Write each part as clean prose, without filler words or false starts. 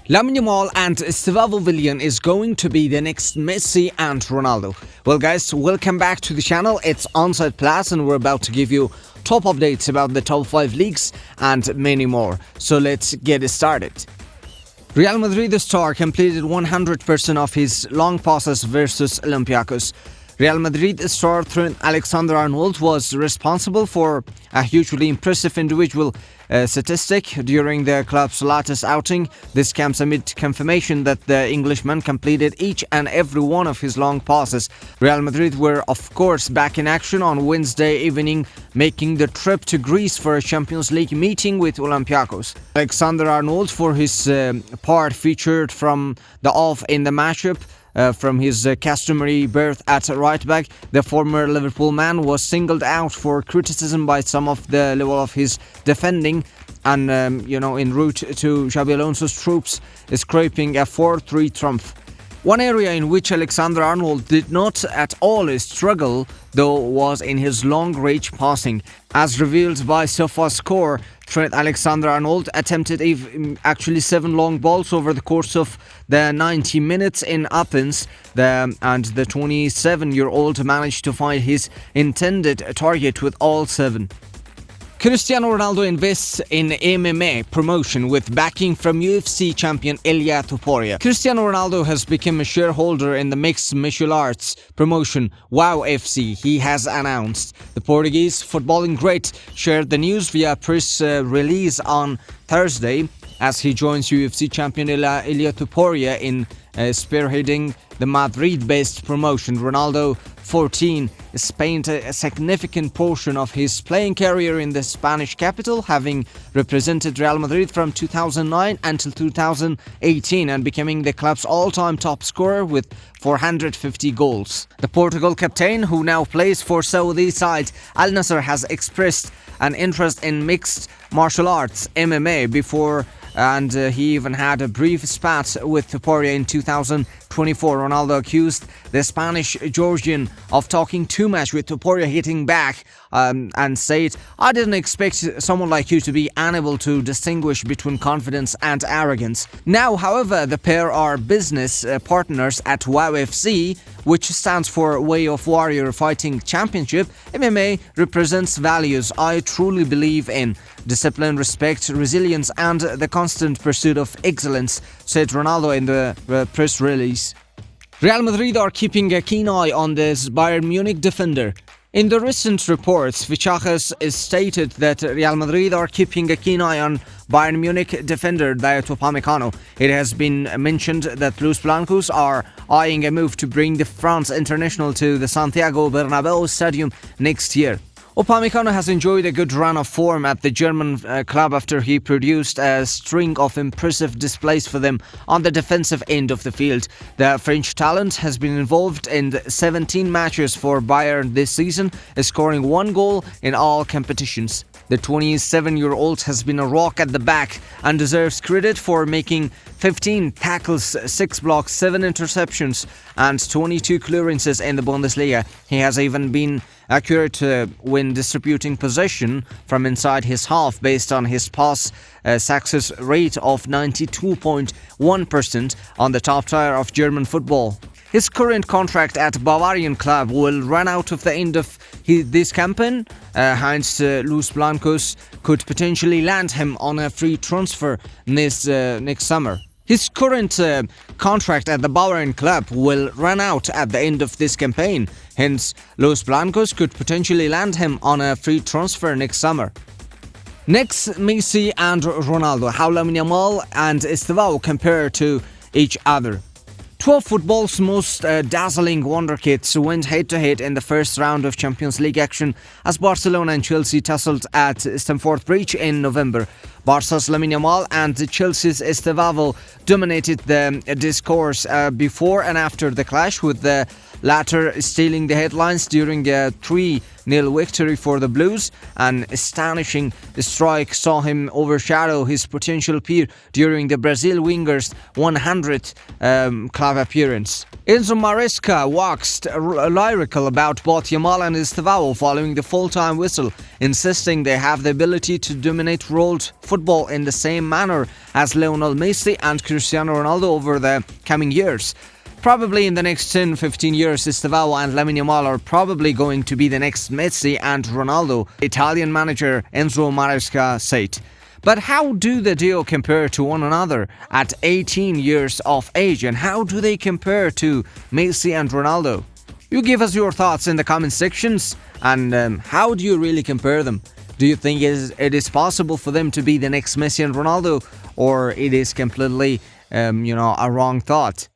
Lamine Yamal and Estevao Willian is going to be the next Messi and Ronaldo. Well guys, welcome back to the channel. It's Onside Plus and we're about to give you top updates about the top 5 leagues and many more. So let's get started. Real Madrid star completed 100% of his long passes versus Olympiacos. Real Madrid star Trent Alexander-Arnold was responsible for a hugely impressive individual statistic during the club's latest outing. This comes amid confirmation that the Englishman completed each and every one of his long passes. Real Madrid were of course back in action on Wednesday evening, making the trip to Greece for a Champions League meeting with Olympiacos. Alexander-Arnold for his part featured from the off in the matchup. From his customary berth at right back, the former Liverpool man was singled out for criticism by some of the level of his defending and, en route to Xabi Alonso's troops, scraping a 4-3 triumph. One area in which Alexander-Arnold did not at all struggle, though, was in his long-range passing. As revealed by SofaScore, Trent Alexander-Arnold attempted actually 7 long balls over the course of the 90 minutes in Athens, and the 27-year-old managed to find his intended target with all 7. Cristiano Ronaldo invests in MMA promotion with backing from UFC champion Ilia Topuria. Cristiano Ronaldo has become a shareholder in the mixed martial arts promotion WOW FC, he has announced. The Portuguese footballing great shared the news via press release on Thursday as he joins UFC champion Ilia Topuria in spearheading the Madrid-based promotion. Ronaldo, 14, spent a significant portion of his playing career in the Spanish capital, having represented Real Madrid from 2009 until 2018 and becoming the club's all-time top scorer with 450 goals. The Portugal captain, who now plays for Saudi side Al Nassr, has expressed an interest in mixed martial arts MMA before, and he even had a brief spat with Topuria in 2024. Ronaldo accused the Spanish Georgian of talking too much, with Topuria hitting back and said, "I didn't expect someone like you to be unable to distinguish between confidence and arrogance." Now, however, the pair are business partners at WOW FC, which stands for Way of Warrior Fighting Championship. MMA represents values I truly believe in: discipline, respect, resilience, and the constant pursuit of excellence, said Ronaldo in the press release. Real Madrid are keeping a keen eye on this Bayern Munich defender. In the recent reports, Fichajes is stated that Real Madrid are keeping a keen eye on Bayern Munich defender Dayot Upamecano. It has been mentioned that Los Blancos are eyeing a move to bring the France international to the Santiago Bernabeu stadium next year. Upamecano has enjoyed a good run of form at the German club after he produced a string of impressive displays for them on the defensive end of the field. The French talent has been involved in 17 matches for Bayern this season, scoring 1 goal in all competitions. The 27-year-old has been a rock at the back and deserves credit for making 15 tackles, 6 blocks, 7 interceptions and 22 clearances in the Bundesliga. He has even been accurate when distributing possession from inside his half, based on his pass success rate of 92.1% on the top tier of German football. His current contract at Bavarian club will run out of the end of this campaign. Hence, Los Blancos could potentially land him on a free transfer next summer. His current contract at the Bavarian club will run out at the end of this campaign. Hence, Los Blancos could potentially land him on a free transfer next summer. Next, Messi and Ronaldo. How Lamine Yamal and Estevao compare to each other. 12 football's most dazzling wonderkids went head-to-head in the first round of Champions League action as Barcelona and Chelsea tussled at Stamford Bridge in November. Barca's Lamine Yamal and Chelsea's Estevao dominated the discourse before and after the clash, with the latter stealing the headlines during a 3-0 victory for the Blues. An astonishing strike saw him overshadow his potential peer during the Brazil winger's 100th club appearance. Enzo Maresca waxed lyrical about both Yamal and Estevao following the full-time whistle, insisting they have the ability to dominate world football in the same manner as Lionel Messi and Cristiano Ronaldo over the coming years. Probably in the next 10-15 years, Estevao and Lamine Yamal are probably going to be the next Messi and Ronaldo, Italian manager Enzo Maresca said. But how do the duo compare to one another at 18 years of age, and how do they compare to Messi and Ronaldo? You give us your thoughts in the comment sections, and how do you really compare them? Do you think it is possible for them to be the next Messi and Ronaldo, or it is completely, a wrong thought?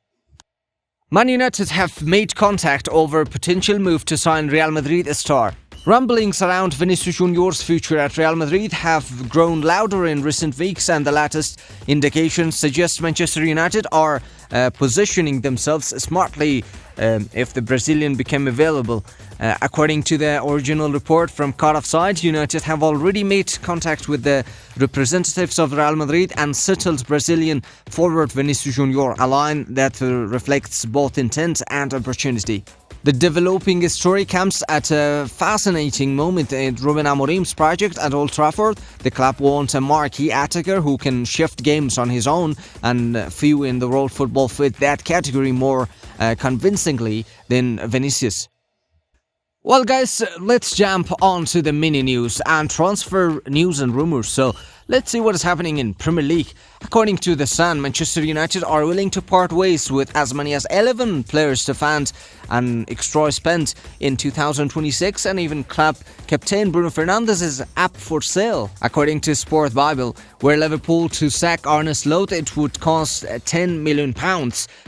Man United have made contact over potential move to sign Real Madrid star. Rumblings around Vinicius Junior's future at Real Madrid have grown louder in recent weeks, and the latest indications suggest Manchester United are positioning themselves smartly if the Brazilian became available. According to the original report from Cut Offside, United have already made contact with the representatives of Real Madrid and settled Brazilian forward Vinicius Junior, a line that reflects both intent and opportunity. The developing story comes at a fascinating moment in Ruben Amorim's project at Old Trafford. The club wants a marquee attacker who can shift games on his own, and few in the world football fit that category more convincingly than Vinicius. Well guys, let's jump on to the mini news and transfer news and rumors. So let's see what is happening in Premier League. According to The Sun, Manchester United are willing to part ways with as many as 11 players to fund an extra spend in 2026, and even club captain Bruno Fernandes is up for sale. According to Sport Bible, were Liverpool to sack Arne Slot, it would cost £10 million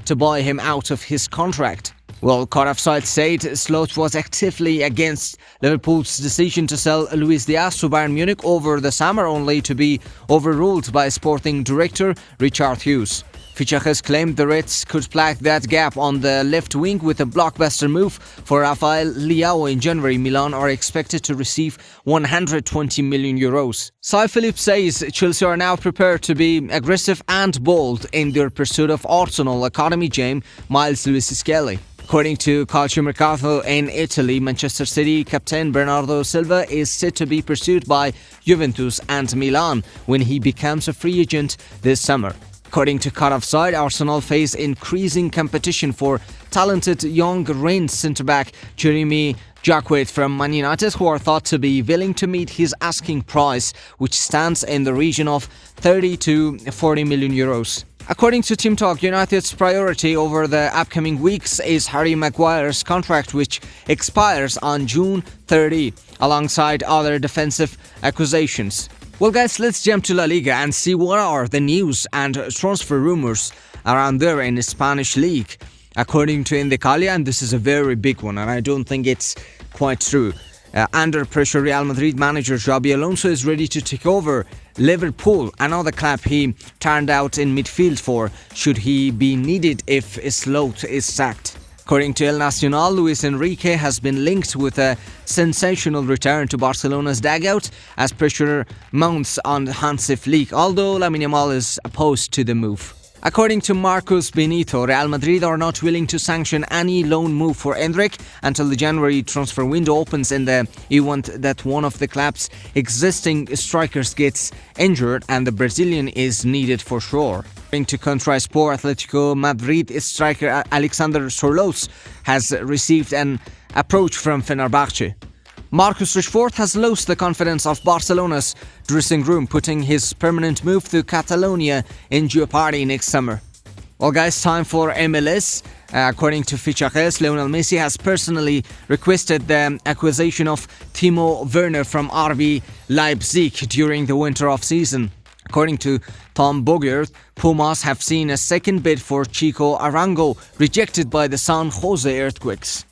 to buy him out of his contract. Well, Cut Offside said Slot was actively against Liverpool's decision to sell Luis Diaz to Bayern Munich over the summer, only to be overruled by sporting director Richard Hughes. Fichajes claimed the Reds could plug that gap on the left wing with a blockbuster move for Rafael Leao in January. Milan are expected to receive €120 million. Cy Phillips says Chelsea are now prepared to be aggressive and bold in their pursuit of Arsenal Academy gem Miles Lewis-Skelly. According to Calciomercato in Italy, Manchester City captain Bernardo Silva is set to be pursued by Juventus and Milan when he becomes a free agent this summer. According to Cut Offside, Arsenal face increasing competition for talented young Rennes centre-back Jeremy Jacquet from Man United, who are thought to be willing to meet his asking price, which stands in the region of €30 to €40 million. According to Team Talk, United's priority over the upcoming weeks is Harry Maguire's contract, which expires on June 30, alongside other defensive acquisitions. Well guys, let's jump to La Liga and see what are the news and transfer rumors around there in the Spanish league. According to Indicalia, and this is a very big one, and I don't think it's quite true, under pressure, Real Madrid manager Xabi Alonso is ready to take over Liverpool, another club he turned out in midfield for, should he be needed if Slot is sacked. According to El Nacional, Luis Enrique has been linked with a sensational return to Barcelona's dugout as pressure mounts on Hansi Flick, although Lamine Yamal is opposed to the move. According to Marcos Benito, Real Madrid are not willing to sanction any loan move for Endrick until the January transfer window opens in the event that one of the club's existing strikers gets injured and the Brazilian is needed for sure. According to Contra Sport, Atletico Madrid striker Alexander Sorloth has received an approach from Fenerbahce. Marcus Rashford has lost the confidence of Barcelona's dressing room, putting his permanent move to Catalonia in jeopardy next summer. Well guys, time for MLS. According to Fichajes, Lionel Messi has personally requested the acquisition of Timo Werner from RB Leipzig during the winter off-season. According to Tom Bogert, Pumas have seen a second bid for Chico Arango rejected by the San Jose Earthquakes.